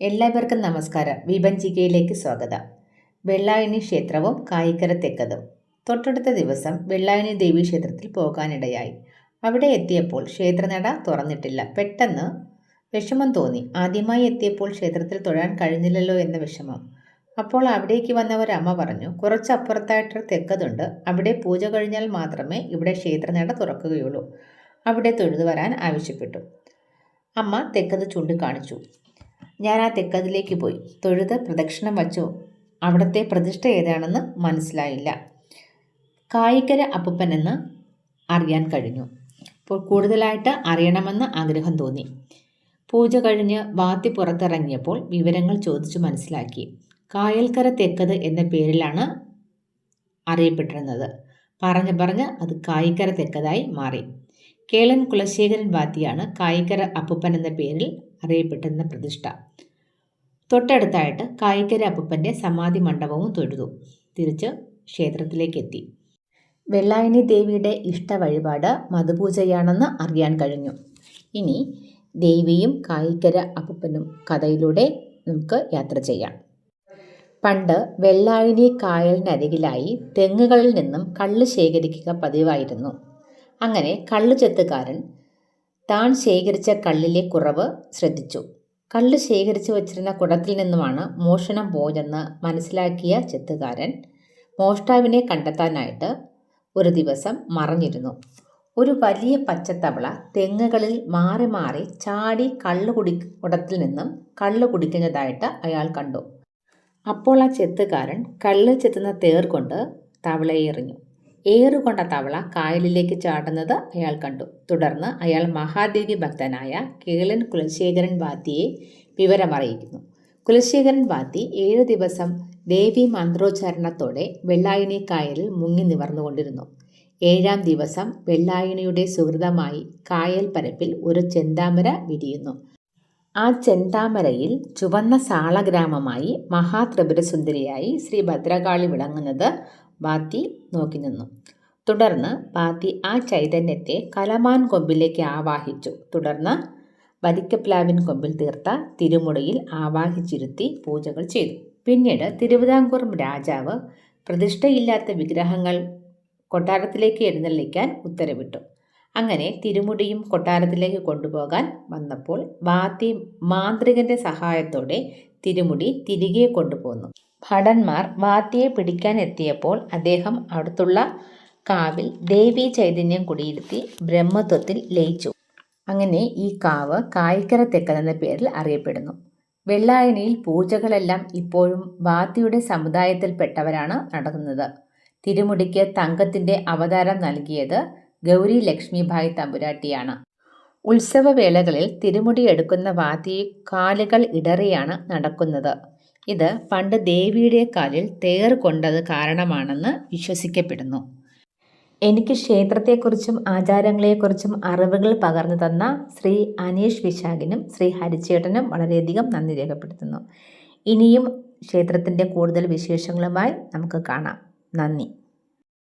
എല്ലാവർക്കും നമസ്കാരം. വിഭജികയിലേക്ക് സ്വാഗതം. വെള്ളായണി ക്ഷേത്രവും കായിക്കര തെക്കതും. തൊട്ടടുത്ത ദിവസം വെള്ളായണി ദേവീ ക്ഷേത്രത്തിൽ പോകാനിടയായി. അവിടെ എത്തിയപ്പോൾ ക്ഷേത്രനട തുറന്നിട്ടില്ല. പെട്ടെന്ന് വിഷമം തോന്നി. ആദ്യമായി എത്തിയപ്പോൾ ക്ഷേത്രത്തിൽ തൊഴാൻ കഴിഞ്ഞില്ലല്ലോ എന്ന വിഷമം. അപ്പോൾ അവിടേക്ക് വന്ന ഒരമ്മ പറഞ്ഞു, കുറച്ചപ്പുറത്തായിട്ട് തെക്കതുണ്ട്, അവിടെ പൂജ കഴിഞ്ഞാൽ മാത്രമേ ഇവിടെ ക്ഷേത്രനട തുറക്കുകയുള്ളൂ, അവിടെ തൊഴുതു വരാൻ ആവശ്യപ്പെട്ടു. അമ്മ തെക്കത് ചൂണ്ടിക്കാണിച്ചു. ഞാൻ ആ തെക്കതിലേക്ക് പോയി. തൊഴുത് പ്രദക്ഷിണം വച്ചു. അവിടുത്തെ പ്രതിഷ്ഠ ഏതാണെന്ന് മനസ്സിലായില്ല. കായിക്കര അപ്പൂപ്പനെന്ന് അറിയാൻ കഴിഞ്ഞു. അപ്പോൾ കൂടുതലായിട്ട് അറിയണമെന്ന് ആഗ്രഹം തോന്നി. പൂജ കഴിഞ്ഞ് വാത്തി പുറത്തിറങ്ങിയപ്പോൾ വിവരങ്ങൾ ചോദിച്ചു മനസ്സിലാക്കി. കായൽക്കര തെക്കത് എന്ന പേരിലാണ് അറിയപ്പെട്ടിരുന്നത്. പറഞ്ഞ് അത് കായിക്കര തെക്കതായി മാറി. കേളൻ കുലശേഖരൻ വാത്തിയാണ് കായിക്കര അപ്പൂപ്പൻ എന്ന പേരിൽ അറിയപ്പെട്ടിരുന്ന പ്രതിഷ്ഠ. തൊട്ടടുത്തായിട്ട് കായിക്കര അപ്പൂപ്പൻ്റെ സമാധി മണ്ഡപവും തൊഴുതു. തിരിച്ച് ക്ഷേത്രത്തിലേക്കെത്തി. വെള്ളായണി ദേവിയുടെ ഇഷ്ട വഴിപാട് മധുപൂജയാണെന്ന് അറിയാൻ കഴിഞ്ഞു. ഇനി ദേവിയും കായിക്കര അപ്പൂപ്പനും കഥയിലൂടെ നമുക്ക് യാത്ര ചെയ്യാം. പണ്ട് വെള്ളായണി കായലിനരികിലായി തെങ്ങുകളിൽ നിന്നും കള്ള് ശേഖരിക്കുക പതിവായിരുന്നു. അങ്ങനെ കള്ളു ചെത്തുകാരൻ താൻ ശേഖരിച്ച കള്ളിലെ കുറവ് ശ്രദ്ധിച്ചു. കള്ള് ശേഖരിച്ചു വച്ചിരുന്ന കുടത്തിൽ നിന്നുമാണ് മോഷണം പോയതെന്ന് മനസ്സിലാക്കിയ ചെത്തുകാരൻ മോഷ്ടാവിനെ കണ്ടെത്താനായിട്ട് ഒരു ദിവസം മറഞ്ഞിരുന്നു. ഒരു വലിയ പച്ചത്തവള തെങ്ങുകളിൽ മാറി മാറി ചാടി കുടത്തിൽ നിന്നും കള്ള് കുടിക്കുന്നതായിട്ട് അയാൾ കണ്ടു. അപ്പോൾ ആ ചെത്തുകാരൻ കള്ള് ചെത്തുന്ന തേർ കൊണ്ട് തവളയെ എറിഞ്ഞു. ഏറുകൊണ്ട തവള കായലിലേക്ക് ചാടുന്നത് അയാൾ കണ്ടു. തുടർന്ന് അയാൾ മഹാദേവി ഭക്തനായ കേളൻ കുലശേഖരൻ വാത്തിയെ വിവരമറിയിക്കുന്നു. കുലശേഖരൻ വാത്തി 7 ദിവസം ദേവി മന്ത്രോച്ചാരണത്തോടെ വെള്ളായണി കായലിൽ മുങ്ങി നിവർന്നുകൊണ്ടിരുന്നു. 7-ാം ദിവസം വെള്ളായണിയുടെ സുഹൃതമായി കായൽ പരപ്പിൽ ഒരു ചെന്താമര വിരിയുന്നു. ആ ചെന്താമരയിൽ ചുവന്ന സാളഗ്രാമമായി മഹാത്രിപുരസുന്ദരിയായി ശ്രീ ഭദ്രകാളി വിളങ്ങുന്നത് വാത്തി നോക്കി നിന്നു. തുടർന്ന് വാത്തി ആ ചൈതന്യത്തെ കലമാൻ കൊമ്പിലേക്ക് ആവാഹിച്ചു. തുടർന്ന് വരിക്കപ്ലാവിൻ കൊമ്പിൽ തീർത്ത തിരുമുടിയിൽ ആവാഹിച്ചിരുത്തി പൂജകൾ ചെയ്തു. പിന്നീട് തിരുവിതാംകൂർ രാജാവ് പ്രതിഷ്ഠയില്ലാത്ത വിഗ്രഹങ്ങൾ കൊട്ടാരത്തിലേക്ക് എഴുന്നള്ളിക്കാൻ ഉത്തരവിട്ടു. അങ്ങനെ തിരുമുടിയും കൊട്ടാരത്തിലേക്ക് കൊണ്ടുപോകാൻ വന്നപ്പോൾ വാത്തി മാന്ത്രികന്റെ സഹായത്തോടെ തിരുമുടി തിരികെ കൊണ്ടുപോന്നു. ഭടന്മാർ വാത്തിയെ പിടിക്കാൻ എത്തിയപ്പോൾ അദ്ദേഹം അടുത്തുള്ള കാവിൽ ദേവീ ചൈതന്യം കുടിയിരുത്തി ബ്രഹ്മത്വത്തിൽ ലയിച്ചു. അങ്ങനെ ഈ കാവ് കായിക്കര തെക്കൻ എന്ന പേരിൽ അറിയപ്പെടുന്നു. വെള്ളായണിയിൽ പൂജകളെല്ലാം ഇപ്പോഴും വാത്തിയുടെ സമുദായത്തിൽപ്പെട്ടവരാണ് നടത്തുന്നത്. തിരുമുടിക്ക് തങ്കത്തിന്റെ അവതാരം നൽകിയത് ഗൗരി ലക്ഷ്മിഭായ് തമ്പുരാട്ടിയാണ്. ഉത്സവവേളകളിൽ തിരുമുടി എടുക്കുന്ന വാത്തി കാലുകൾ ഇടറിയാണ് നടക്കുന്നത്. ഇത് പണ്ട് ദേവിയുടെ കാലിൽ തേർ കൊണ്ടത് കാരണമാണെന്ന് വിശ്വസിക്കപ്പെടുന്നു. എനിക്ക് ക്ഷേത്രത്തെക്കുറിച്ചും ആചാരങ്ങളെക്കുറിച്ചും അറിവുകൾ പകർന്നു തന്ന ശ്രീ അനീഷ് വിശാഖിനും ശ്രീ ഹരിച്ചേട്ടനും വളരെയധികം നന്ദി രേഖപ്പെടുത്തുന്നു. ഇനിയും ക്ഷേത്രത്തിൻ്റെ കൂടുതൽ വിശേഷങ്ങളുമായി നമുക്ക് കാണാം. നന്ദി.